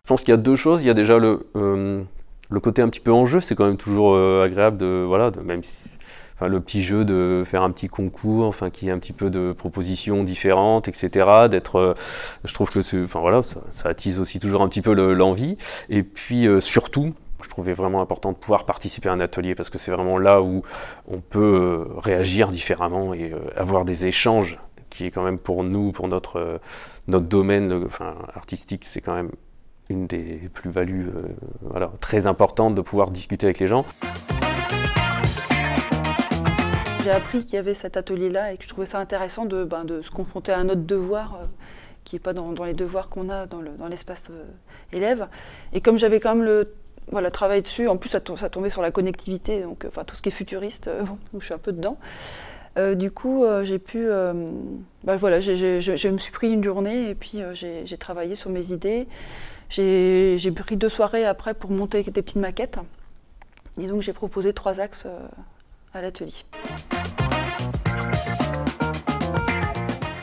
pense qu'il y a deux choses. Il y a déjà le côté un petit peu en jeu, c'est quand même toujours agréable de, voilà, même si, enfin, le petit jeu de faire un petit concours, enfin, qui ait un petit peu de propositions différentes, etc. D'être, je trouve que enfin, voilà, ça attise aussi toujours un petit peu l'envie. Et puis surtout, je trouvais vraiment important de pouvoir participer à un atelier parce que c'est vraiment là où on peut réagir différemment et avoir des échanges qui est quand même pour nous, pour notre domaine enfin, artistique, c'est quand même une des plus-values voilà, très importantes de pouvoir discuter avec les gens. J'ai appris qu'il y avait cet atelier-là et que je trouvais ça intéressant de se confronter à un autre devoir qui n'est pas dans les devoirs qu'on a dans l'espace élève. Et comme j'avais quand même voilà, travaillé dessus, en plus ça tombait sur la connectivité, donc enfin, tout ce qui est futuriste, où je suis un peu dedans. Du coup, j'ai pu, voilà, je me suis pris une journée et puis j'ai travaillé sur mes idées. J'ai pris 2 soirées après pour monter des petites maquettes. Et donc j'ai proposé 3 axes à l'atelier.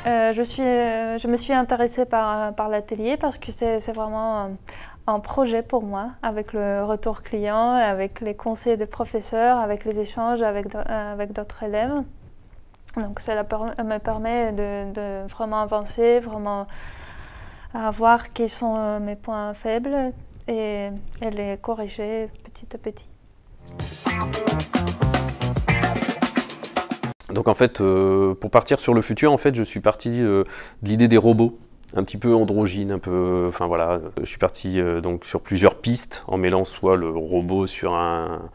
Je me suis intéressée par l'atelier parce que c'est vraiment un projet pour moi, avec le retour client, avec les conseils des professeurs, avec les échanges avec d'autres élèves. Donc cela me permet de vraiment avancer, vraiment voir quels sont mes points faibles et les corriger petit à petit. Donc en fait, pour partir sur le futur, en fait, je suis parti de l'idée des robots, un petit peu androgyne, un peu, enfin voilà, je suis parti donc sur plusieurs pistes, en mêlant soit le robot sur un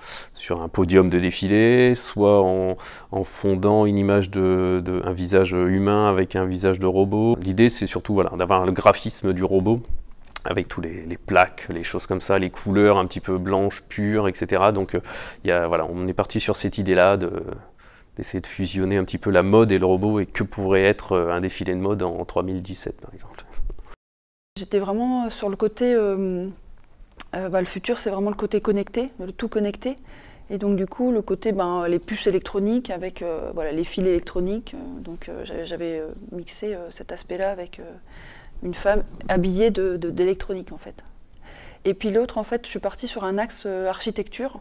podium de défilé, soit en fondant une image un visage humain avec un visage de robot. L'idée, c'est surtout voilà, d'avoir le graphisme du robot, avec tous les plaques, les choses comme ça, les couleurs un petit peu blanches, pures, etc. Donc voilà, on est parti sur cette idée-là d'essayer de fusionner un petit peu la mode et le robot et que pourrait être un défilé de mode en 3017 par exemple. J'étais vraiment sur le côté, le futur c'est vraiment le côté connecté, le tout connecté. Et donc du coup le côté les puces électroniques avec voilà, les fils électroniques. Donc j'avais mixé cet aspect-là avec une femme habillée d'électronique en fait. Et puis l'autre en fait je suis partie sur un axe architecture,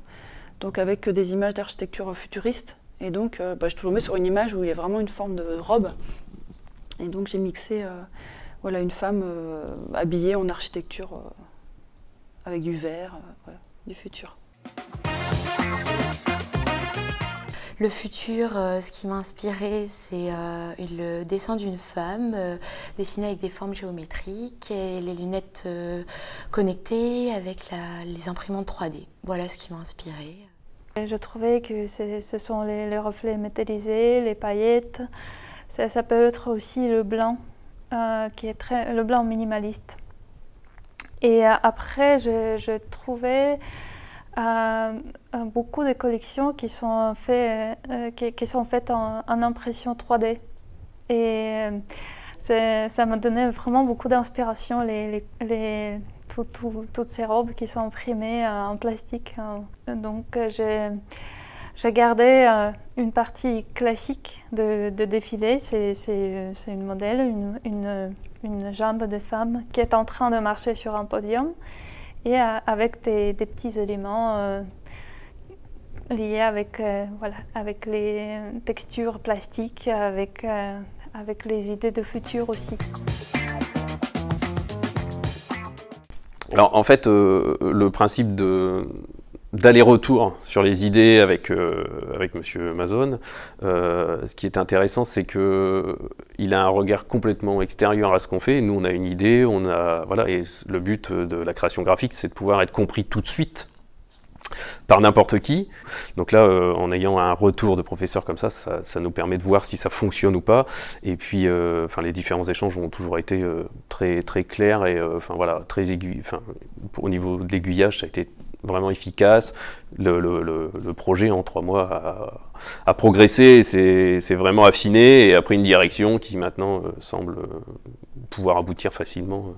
donc avec des images d'architecture futuriste. Et donc, je suis tombée sur une image où il y a vraiment une forme de robe. Et donc, j'ai mixé voilà, une femme habillée en architecture avec du vert, voilà, du futur. Le futur, ce qui m'a inspiré, c'est le dessin d'une femme dessinée avec des formes géométriques et les lunettes connectées avec les imprimantes 3D. Voilà ce qui m'a inspiré. Je trouvais que ce sont les reflets métallisés, les paillettes. Ça peut être aussi le blanc, qui est le blanc minimaliste. Et après, je trouvais beaucoup de collections qui sont faites en impression 3D. Et ça m'a donné vraiment beaucoup d'inspiration, toutes ces robes qui sont imprimées en plastique. Donc j'ai gardé une partie classique de défilé. C'est une modèle, une jambe de femme qui est en train de marcher sur un podium et avec des petits éléments liés avec les textures plastiques, avec les idées de futur aussi. Alors en fait, le principe d'aller-retour sur les idées avec Monsieur Mazone, ce qui est intéressant, c'est qu'il a un regard complètement extérieur à ce qu'on fait. Nous, on a une idée, voilà, et le but de la création graphique, c'est de pouvoir être compris tout de suite par n'importe qui. Donc là, en ayant un retour de professeur comme ça nous permet de voir si ça fonctionne ou pas. Et puis, les différents échanges ont toujours été très, très clairs et voilà, très aigus. Au niveau de l'aiguillage, ça a été vraiment efficace. Le projet, en 3 mois, a progressé, c'est vraiment affiné et a pris une direction qui maintenant semble pouvoir aboutir facilement.